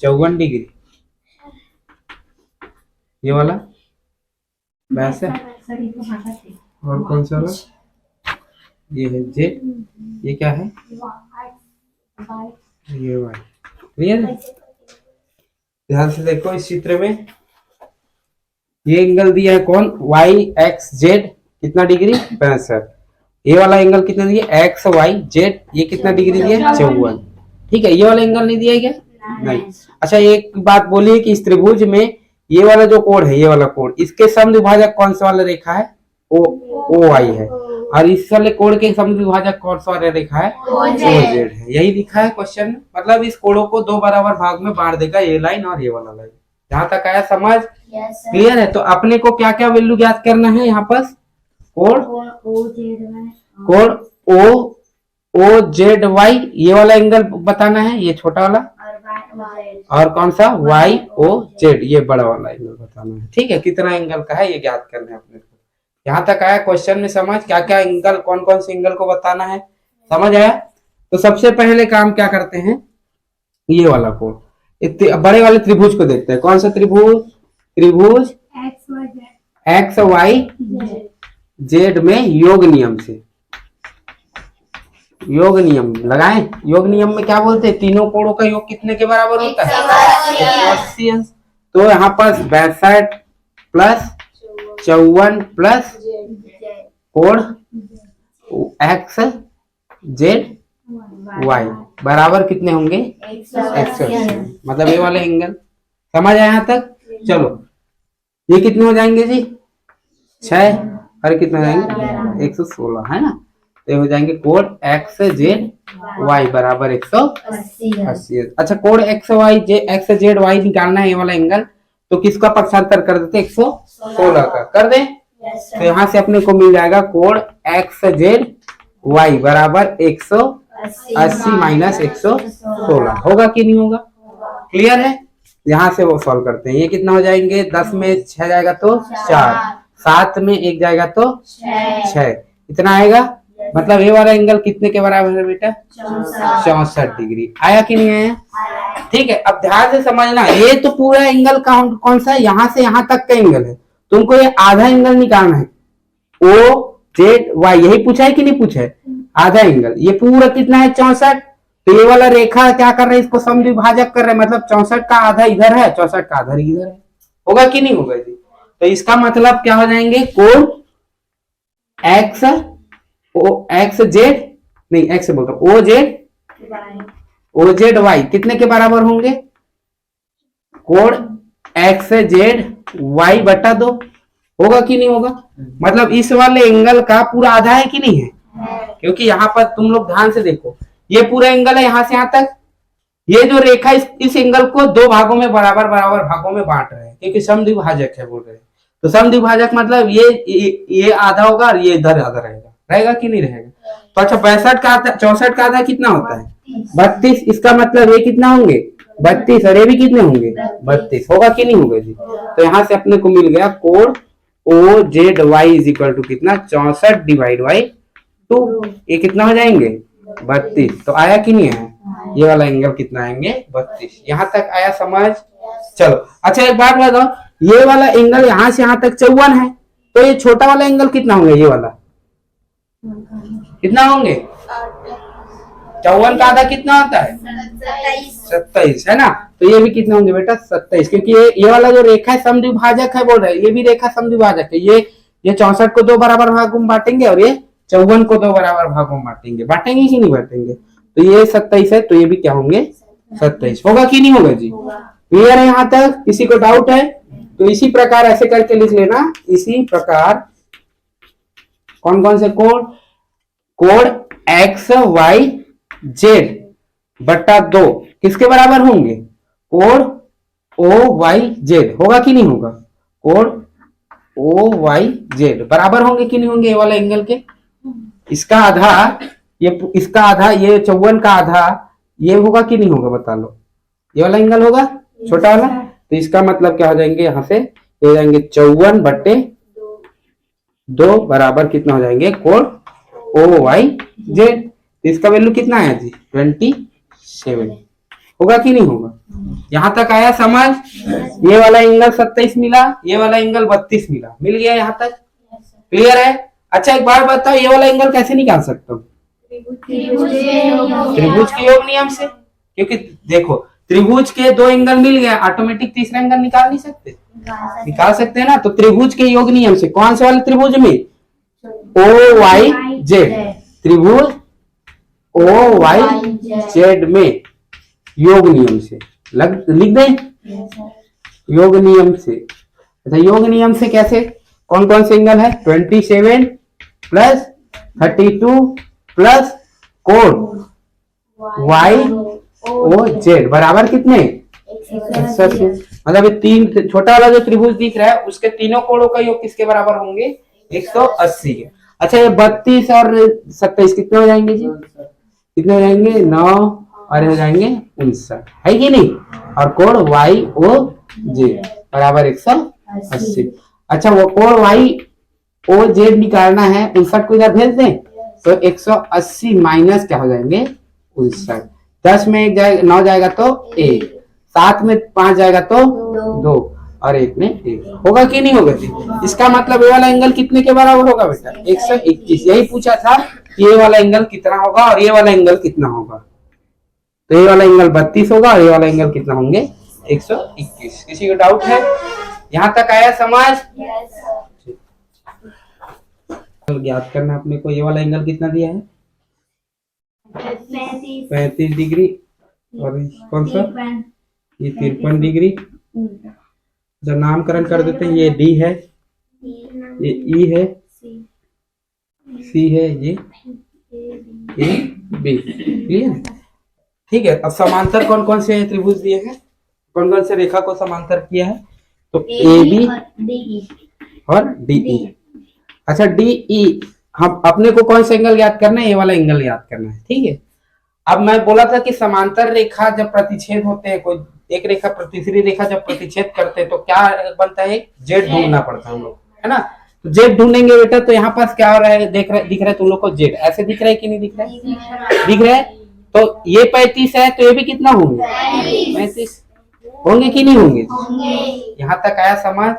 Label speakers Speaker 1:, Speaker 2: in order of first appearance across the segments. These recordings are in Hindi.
Speaker 1: 54 डिग्री। ये वाला वैसे, और कौन सा वाला? ये है जेड, ये क्या है? ये वाई। क्लियर है? ध्यान से देखो इस चित्र में, ये एंगल दिया है कौन? वाई एक्स जेड कितना डिग्री? 65। ये वाला एंगल कितना दिया? एक्स वाई जेड, ये कितना डिग्री दिया? 54। ठीक है, ये वाला एंगल नहीं दिया क्या? नहीं। अच्छा, एक बात बोलिए कि इस त्रिभुज में ये वाला जो कोण है, ये वाला कोण, इसके समद्विभाजक कौन सा वाला रेखा है? ओ आई है। और इस वाले कोण के समद्विभाजक कौन सा वाला रेखा है? ओ जेड है। यही लिखा है क्वेश्चन में। मतलब इस कोणों को दो बराबर भाग में बांट देगा, ये लाइन और ये वाला लाइन। जहां तक आया समझ? क्लियर है? तो अपने को क्या क्या वैल्यू ज्ञात करना है यहाँ पर? कोण ओ जेड वाई, ये वाला एंगल बताना है, ये छोटा वाला, और कौन सा? वाई ओ जेड, ये बड़ा वाला एंगल बताना है। ठीक है, कितना एंगल का है ये ज्ञात करना है अपने को। यहाँ तक आया क्वेश्चन में समझ? क्या क्या एंगल, कौन कौन से एंगल को बताना है, समझ आया? तो सबसे पहले काम क्या करते हैं, ये वाला कोण, बड़े वाले त्रिभुज को देखते हैं। कौन सा त्रिभुज? त्रिभुज एक्स वाई जेड में योग नियम से, योग नियम लगाएं। योग नियम में क्या बोलते हैं? तीनों कोणों का योग कितने के बराबर होता है? 180 अंश। तो यहाँ पर 62 प्लस 54 प्लस कोण एक्स जेड वाई बराबर कितने होंगे? 180। मतलब ये वाले एंगल। समझ आया यहाँ तक? चलो, ये कितने हो जाएंगे जी? 6 और कितने हो जाएंगे? 116 है ना। तो ये हो जाएंगे कोण एक्स जेड वाई बराबर 180। अच्छा, कोण एक्स जेड वाई निकालना है, ये वाला एंगल, तो किसका पक्षांतर कर देते? 116 का कर दे। तो यहाँ से अपने को मिल जाएगा कोण एक्स जेड वाई बराबर 180 माइनस 116। होगा कि नहीं होगा? क्लियर है? यहाँ से वो सॉल्व करते हैं। ये कितना हो जाएंगे? 10 में 6 जाएगा तो 4, 7 में 1 जाएगा तो 6, इतना आएगा। मतलब ये वाला एंगल कितने के बराबर है बेटा? 64 डिग्री। आया कि नहीं आया? ठीक है, अब ध्यान से समझना, ये तो पूरा एंगल कौन सा है? यहाँ से यहाँ तक का एंगल है। तुमको ये आधा एंगल निकालना है। ओ जेड वाई, यही पूछा है कि नहीं पूछा है? आधा एंगल, ये पूरा कितना है? 64। तो ये वाला रेखा क्या कर रहा है? इसको समद्विभाजक कर रहा है। मतलब 64 का आधा इधर है, 64 का आधा इधर है। होगा कि नहीं होगा जी? तो इसका मतलब क्या हो जाएंगे? कोण एक्स जेड, नहीं एक्स बोलता हूं, ओ जेड वाई कितने के बराबर होंगे? कोण एक्स जेड वाई बटा 2। होगा कि नहीं होगा? मतलब इस वाले एंगल का पूरा आधा है कि नहीं है? क्योंकि यहाँ पर तुम लोग ध्यान से देखो, ये पूरा एंगल है यहाँ से यहाँ तक। ये जो रेखा इस एंगल को दो भागों में बराबर बराबर भागों में बांट रहे हैं, क्योंकि समद्विभाजक है बोल रहे हैं। तो समद्विभाजक मतलब ये आधा होगा और ये इधर आधा रहेगा कि नहीं रहेगा? तो अच्छा, 62 का आधा, 64 का आधा कितना होता है? 32। इसका मतलब ये कितना होंगे? 32, और ये भी कितने होंगे? 32। होगा कि नहीं होगा जी? तो यहाँ से अपने को मिल गया कोण O Z Y is equal to कितना? 64 डिवाइड बाई 2। ये कितना हो जाएंगे? 32। तो आया कि नहीं आया? ये वाला एंगल कितना आएंगे? 32। यहाँ तक आया समझ? चलो, अच्छा एक बात बताओ, ये वाला एंगल यहाँ से यहाँ तक 54 है, तो ये छोटा वाला एंगल कितना होंगे? ये वाला कितना होंगे? 54 का आधा कितना होता है? 27 है ना। तो ये भी कितना होंगे बेटा? 27, क्योंकि ये वाला जो रेखा है समद्विभाजक है बोल रहे हैं। ये भी रेखा समद्विभाजक है। ये 64 को दो बराबर भागों में बांटेंगे और ये 54 को दो बराबर भागों में बांटेंगे कि नहीं बांटेंगे? तो ये 27 है, तो ये भी क्या होंगे? 27। होगा कि नहीं होगा जी? क्लियर है यहाँ तक? किसी को डाउट है? तो इसी प्रकार ऐसे करके लिख लेना। इसी प्रकार कौन कौन से कोण एक्स वाई जेड बटा 2 किसके बराबर होंगे? कोण ओ वाई जेड। होगा कि नहीं होगा? कोण ओ वाई जेड बराबर होंगे कि नहीं होंगे? ये वाला एंगल के, इसका आधा, इसका आधा, ये 54 का आधा, ये होगा कि नहीं होगा? बता लो। ये वाला एंगल होगा छोटा वाला। तो इसका मतलब क्या हो जाएंगे? यहाँ से हो जाएंगे 54 बटे 2 बराबर कितना हो जाएंगे? कोण ओ वाई जेड। इसका वैल्यू कितना है जी? 27। होगा कि नहीं होगा? यहाँ तक आया समझ? ये वाला एंगल 27 मिला, ये वाला एंगल 32 मिला, मिल गया यहाँ तक? क्लियर है? अच्छा एक बार बताओ, ये वाला एंगल कैसे निकाल सकता हूँ? त्रिभुज के योग नियम से। क्योंकि देखो त्रिभुज के दो एंगल मिल गए, ऑटोमेटिक तीसरा एंगल निकाल नहीं सकते? निकाल सकते हैं ना। तो त्रिभुज के योग नियम से, कौन से वाले त्रिभुज में? ओ वाई जेड, त्रिभुज ओ वाई जेड में योग नियम से लिख दें, योग नियम से। अच्छा योग नियम से कैसे, कौन कौन से एंगल है? 27 प्लस 32 प्लस कोण वाई ओ जेड बराबर कितने? 180। मतलब ये तीन छोटा वाला जो त्रिभुज दिख रहा है उसके तीनों कोणों का योग किसके बराबर होंगे? 180 के। अच्छा ये 32 और 27 कितने हो जाएंगे जी? कितने हो जाएंगे? 9 और हो जाएंगे 59, है कि नहीं? और कोण वाई ओ जेड बराबर 180। अच्छा वो कोण वाई ओ जेड निकालना है, 59 को इधर भेज दें तो 180 माइनस क्या हो जाएंगे? 59। 10 में 1 जाएगा, 9 जाएगा तो 1, 7 में 5 जाएगा तो 2 और 1 में 1। होगा कि नहीं होगा जी? इसका मतलब ये वाला एंगल कितने के बराबर होगा बेटा? 121। यही पूछा था कि ये वाला एंगल कितना होगा और ये वाला एंगल कितना होगा। तो ये वाला एंगल 32 होगा और ये वाला एंगल कितना होंगे? 121। किसी को डाउट है? यहाँ तक आया समझ? ज्ञात करना अपने को, ये वाला एंगल कितना दिया है? 35 डिग्री और कौन सा? ये 53 डिग्री। जब नामकरण कर देते हैं, ये डी है, ये ई है, सी है, ये ए बी। क्लियर? ठीक है। अब समांतर कौन कौन से त्रिभुज दिए हैं, कौन कौन से रेखा को समांतर किया है? तो ए बी और डी ई। अच्छा डी ई, हम अपने को कौन सा एंगल याद करना है? ये वाला एंगल याद करना है। ठीक है। अब मैं बोला था कि समांतर रेखा जब प्रतिच्छेद होते हैं, कोई एक रेखा तीसरी रेखा जब प्रतिच्छेद करते हैं तो क्या बनता है? जेड ढूंढना पड़ता है हम लोग, है ना। तो जेड ढूंढेंगे बेटा, तो यहाँ पास क्या हो रहा है? दिख रहा है तुम लोग को जेड ऐसे दिख रहा है कि नहीं दिख रहा है? दिख रहा है। तो ये 35 है, तो ये भी कितना होंगे? 35 होंगे कि नहीं होंगे? यहाँ तक आया समझ?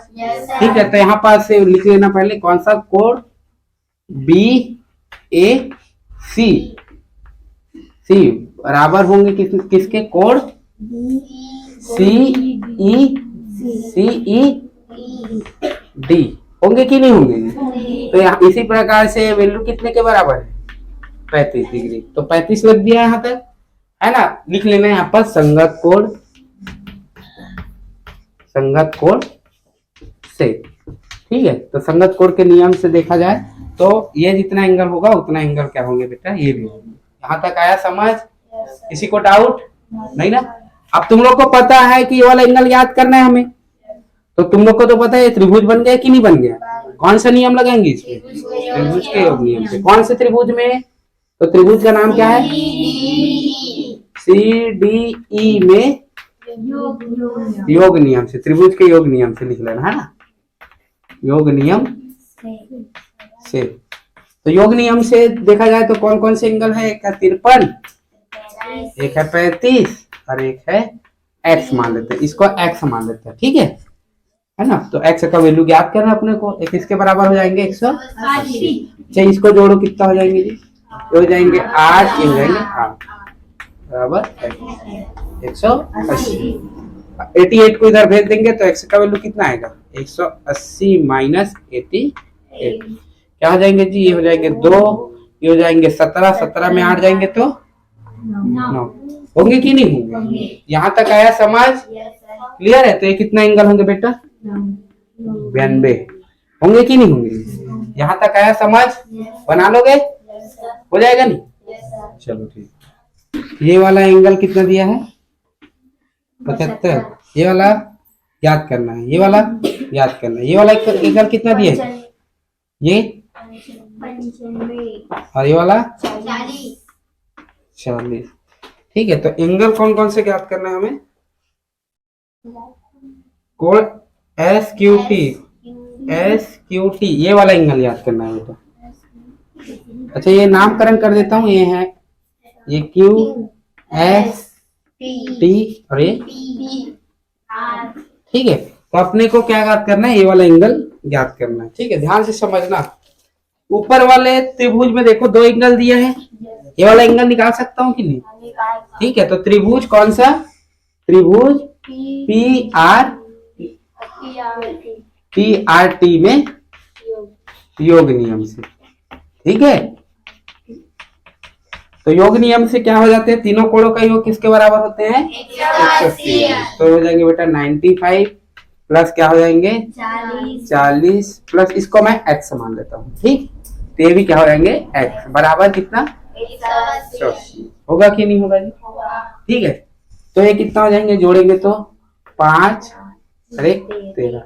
Speaker 1: ठीक है। तो यहाँ पास से लिख लेना पहले, कौन सा? कोण बी ए सी, सी बराबर होंगे किसके? कोण सी ई डी। होंगे कि नहीं होंगे? तो यहाँ इसी प्रकार से वैल्यू कितने के बराबर है? 35 डिग्री। तो 35 लग दिया यहाँ तक, है ना। लिख लेना यहाँ पर संगत कोण, संगत कोण से। ठीक है। तो संगत कोण के नियम से देखा जाए तो ये जितना एंगल होगा उतना एंगल क्या होंगे बेटा? ये भी होंगे। यहाँ तक आया समझ? किसी को डाउट नहीं ना? अब तुम लोग को पता है कि ये वाला एंगल याद करना है हमें, तो तुम लोग को तो पता है त्रिभुज बन गया कि नहीं बन गया? कौन सा नियम लगाएंगे इसमें? त्रिभुज के योग नियम से। कौन से त्रिभुज में? तो त्रिभुज का नाम क्या है? सी डी ई में योग नियम से, त्रिभुज के योग नियम से लिख लेना, है ना। योग नियम से। तो योग नियम से देखा जाए तो कौन कौन से एंगल है? एक है 53, एक है 35 और एक है x मान लेते हैं, इसको x मान लेते हैं। ठीक है ना। तो x का वैल्यू ज्ञात करना अपने को। एक इसके बराबर हो जाएंगे 180। अच्छा इसको जोड़ो, कितना हो जाएंगे जी? हो जाएंगे 8, ये हो जाएंगे 8 बराबर 180। 88 को इधर भेज देंगे तो x का वैल्यू कितना आएगा? 180 माइनस 88 क्या हो जाएंगे जी? ये हो जाएंगे 2, ये हो जाएंगे 17, 17 में 8 जाएंगे तो 9। होंगे कि नहीं होंगे? यहाँ तक आया समझ? क्लियर है। तो ये कितना एंगल होंगे बेटा? 92। होंगे कि नहीं होंगे? यहाँ तक आया समझ? बना लोगे? हो जाएगा नहीं? चलो ठीक। ये वाला एंगल कितना दिया है? 75। ये वाला याद करना है, ये वाला याद करना है। ये वाला एंगल कितना दिया है? ये और ये वाला 40। ठीक है। तो एंगल कौन कौन से याद करना है हमें? कोण एस क्यू टी, ये वाला एंगल याद करना है बेटा। अच्छा ये नामकरण कर देता हूँ, ये है ये क्यू एस टी और ये, ठीक है। तो अपने को क्या ज्ञात करना है, ये वाला एंगल ज्ञात करना है, ठीक है। ध्यान से समझना, ऊपर वाले त्रिभुज में देखो दो एंगल दिया है, ये वाला एंगल निकाल सकता हूँ कि नहीं, ठीक है। तो त्रिभुज कौन सा, त्रिभुज पी आर टी में योग नियम से, ठीक है। तो योग नियम से क्या हो जाते हैं, तीनों कोणों का योग किसके बराबर होते हैं, 180। तो हो जाएंगे बेटा 95 प्लस क्या हो जाएंगे 40 प्लस इसको मैं x मान लेता हूँ, ठीक। तो ये भी क्या हो जाएंगे x बराबर कितना 180। होगा कि नहीं होगा जी, ठीक है। तो ये कितना हो जाएंगे, जोड़ेंगे तो 5 और 13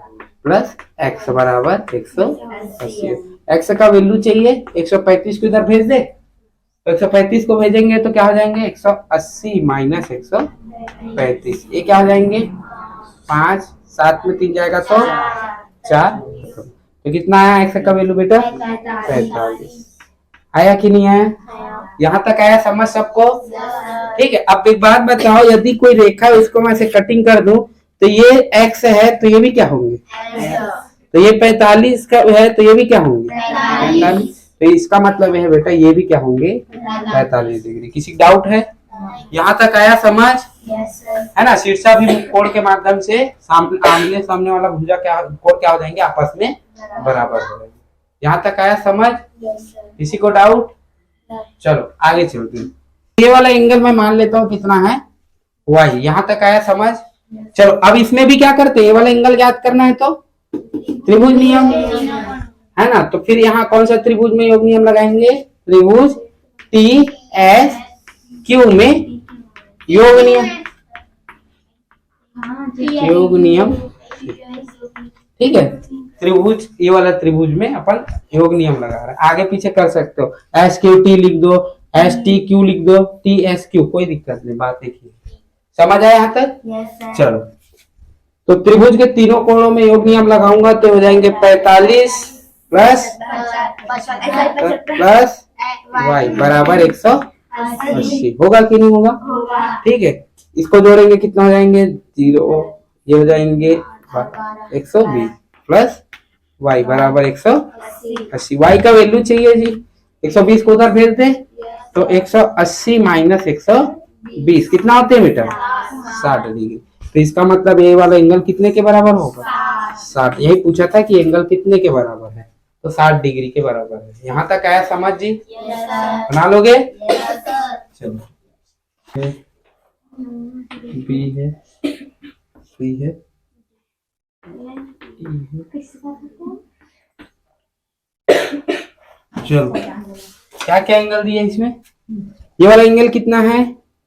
Speaker 1: प्लस x बराबर 180। x का वैल्यू चाहिए, 135 को इधर भेज दे, तो 135 को भेजेंगे तो क्या हो जाएंगे 180 माइनस 135, ये क्या हो जाएंगे 5, 7 में 3 जाएगा तो 4, तो कितना आया x का वैल्यू बेटा 45। आया कि नहीं आया, यहाँ तक आया समझ सबको, ठीक है। अब एक बात बताओ, यदि कोई रेखा है उसको मैं ऐसे कटिंग कर दूं तो ये x है तो ये भी क्या होंगे, तो ये 45 का है तो ये भी क्या होंगे 45। तो इसका मतलब है बेटा ये भी क्या होंगे 45 डिग्री। किसी डाउट है, यहाँ तक आया समझ, है ना। शीर्षा भी कोण के माध्यम से आमने सामने वाला भुजा क्या कोण क्या हो जाएंगे आपस में बराबर हो जाएंगे। यहाँ तक आया समझ, किसी को डाउट, चलो आगे चलते हैं। ये वाला एंगल मैं मान लेता हूँ कितना है y, यहाँ तक आया समझ। चलो अब इसमें भी क्या करते हैं, ये वाला एंगल ज्ञात करना है तो त्रिभुज नियम, है ना। तो फिर यहाँ कौन सा त्रिभुज में योग नियम लगाएंगे, त्रिभुज टी एस क्यू में योग नियम, योग नियम, ठीक है। त्रिभुज ये वाला त्रिभुज में अपन योग नियम लगा रहे हैं, आगे पीछे कर सकते हो, एस क्यू टी लिख दो, एस टी क्यू लिख दो, टी एस क्यू, कोई दिक्कत नहीं, बात एक ही। समझ आया यहाँ तक, चलो। तो त्रिभुज के तीनों कोणों में योग नियम लगाऊंगा तो हो जाएंगे 45 प्लस y बराबर 180। होगा कि नहीं होगा, ठीक है। इसको जोड़ेंगे कितना हो जाएंगे 0, ये हो जाएंगे 120 प्लस y बराबर 180। y का वैल्यू चाहिए जी, 120 को उधर भेज दे तो 180 माइनस 120 कितना होते हैं बेटा 60 डिग्री। तो इसका मतलब ये वाला एंगल कितने के बराबर होगा 60। यही पूछा था कि एंगल कितने के बराबर है, तो 60 डिग्री के बराबर है। यहाँ तक आया समझ जी, बना लोगे, चलो। बी है, सी है, चलो क्या क्या एंगल दिया इसमें, ये वाला एंगल कितना है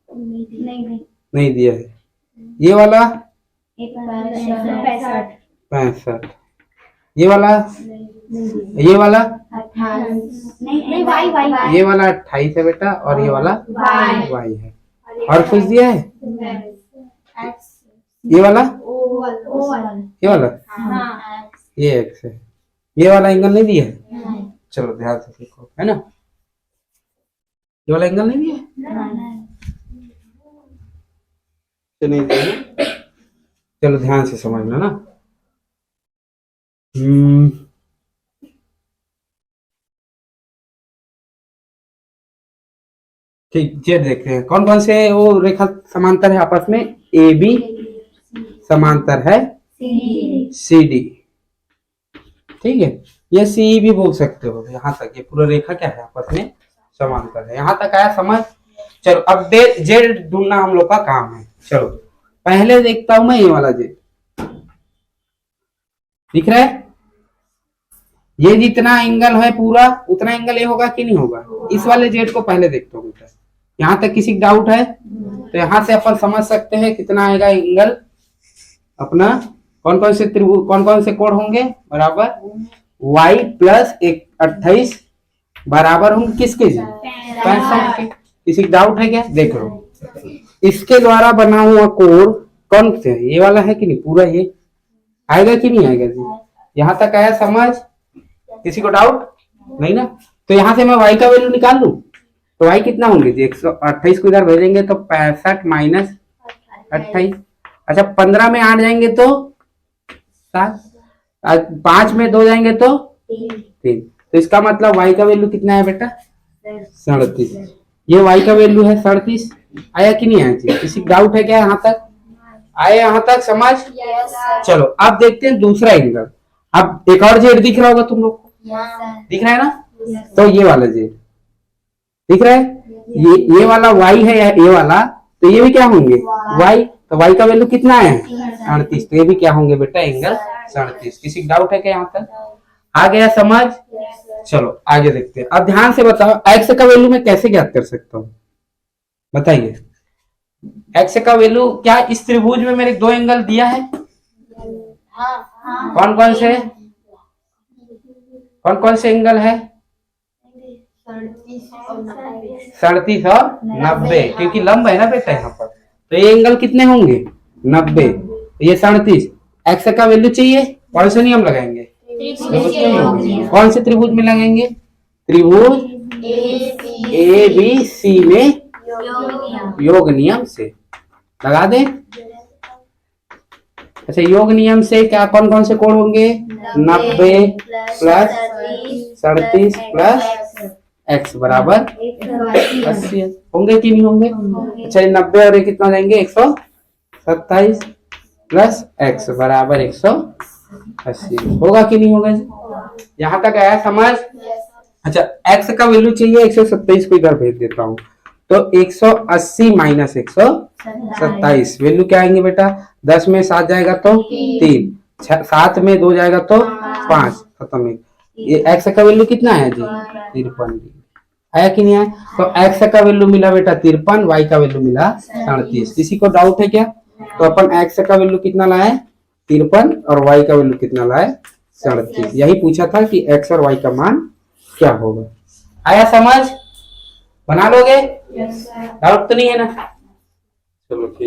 Speaker 1: नहीं दिया है, ये वाला 65, ये वाला ये वाला ये वाला 28 है बेटा, और ये वाला y है। और कुछ दिया है, ये वाला ये x है, ये वाला एंगल नहीं दिया है। चलो ध्यान से देखो, है ना, ये वाला एंगल नहीं दिया है, तो नहीं दिया। चलो ध्यान से समझना ना, ठीक। ये देखते हैं कौन कौन से वो रेखा समांतर है आपस में, ए बी समांतर है सी डी, ठीक है। ये सी भी बोल सकते हो, यहाँ तक ये पूरा रेखा क्या है आपस में समांतर है। यहाँ तक आया समझ। चलो अब जेड ढूंढना हम लोग का काम है। चलो पहले देखता हूं मैं ये वाला जेड, दिख रहा है, ये जितना एंगल है पूरा उतना एंगल ये होगा कि नहीं होगा। इस वाले जेड को पहले देखता हूँ। यहाँ तक किसी डाउट है तो यहाँ से अपन समझ सकते हैं कितना आएगा एंगल अपना, कौन कौन से त्रिभुज कौन कौन से कोण होंगे बराबर, y प्लस 28 बराबर होंगे किसके, 65 के। किसी डाउट है क्या, देख लो इसके द्वारा बना हुआ कोण कौन से है, ये वाला है कि नहीं, पूरा ये आएगा कि नहीं आएगा जी। यहाँ तक आया समझ, किसी को डाउट नहीं ना। तो यहाँ से मैं y का वैल्यू निकाल लूं तो y कितना होंगे जी, 128 को इधर भेजेंगे तो 65 माइनस 28। अच्छा 15 में 8 जाएंगे तो 7, 5 में 2 जाएंगे तो 3। तो इसका मतलब y का वैल्यू कितना है बेटा? 37। ये y का वैल्यू है 37। आया कि नहीं आया जी? किसी डाउट है क्या यहाँ तक? आए यहाँ तक समझ? चलो अब देखते हैं दूसरा एंगल। अब एक और जेड दिख रहा होगा तुम लोग को, दिख रहा है ना? तो ये वाला जेड दिख रहा है, ये वाला y है या ये वाला, तो ये भी क्या होंगे y। तो y का वैल्यू कितना है? 38। तो ये भी क्या होंगे बेटा? एंगल 37। किसी डाउट है क्या यहाँ तक? आ गया समझ? चलो आगे देखते हैं। अब ध्यान से बताओ x का वैल्यू मैं कैसे ज्ञात कर सकता हूँ, बताइए। x का वैल्यू क्या इस त्रिभुज में मेरे 2 एंगल दिया है? कौन कौन से? कौन कौन से एंगल है? 37 और 90, क्योंकि लंब है ना बेटा यहाँ पर। तो ये एंगल कितने होंगे? 90। ये 37। x का वैल्यू चाहिए, कौन से नियम लगाएंगे? कौन से त्रिभुज में लगाएंगे? त्रिभुज ABC में योग नियम से लगा दे। अच्छा योग नियम से क्या कौन कौन से कोण होंगे? 90 प्लस 37 प्लस x बराबर 80 होंगे कि नहीं होंगे? अच्छा ये 90 और ये कितना जाएंगे? 127 प्लस x बराबर 180 होगा कि नहीं होगा जी? यहाँ तक आया समझ? अच्छा x का वैल्यू चाहिए 127 को इधर भेज देता हूँ। तो 180 माइनस 127 वैल्यू क्या आएंगे बेटा? 10 में 7 जाएगा तो 3, 7 में 2 जाएगा तो 5, खत्म। ये x का वैल्यू कितना है जी? 53। आया कि नहीं आया? तो x का वैल्यू मिला बेटा 53, y का वैल्यू मिला 37। किसी को डाउट है क्या? तो अपन x का वैल्यू कितना लाए? 53 और y का वैल्यू कितना लाए? 37। यही पूछा था कि x और y का मान क्या होगा। आया समझ? बना लोगे? डाउट तो नहीं है ना? चलो ठीक।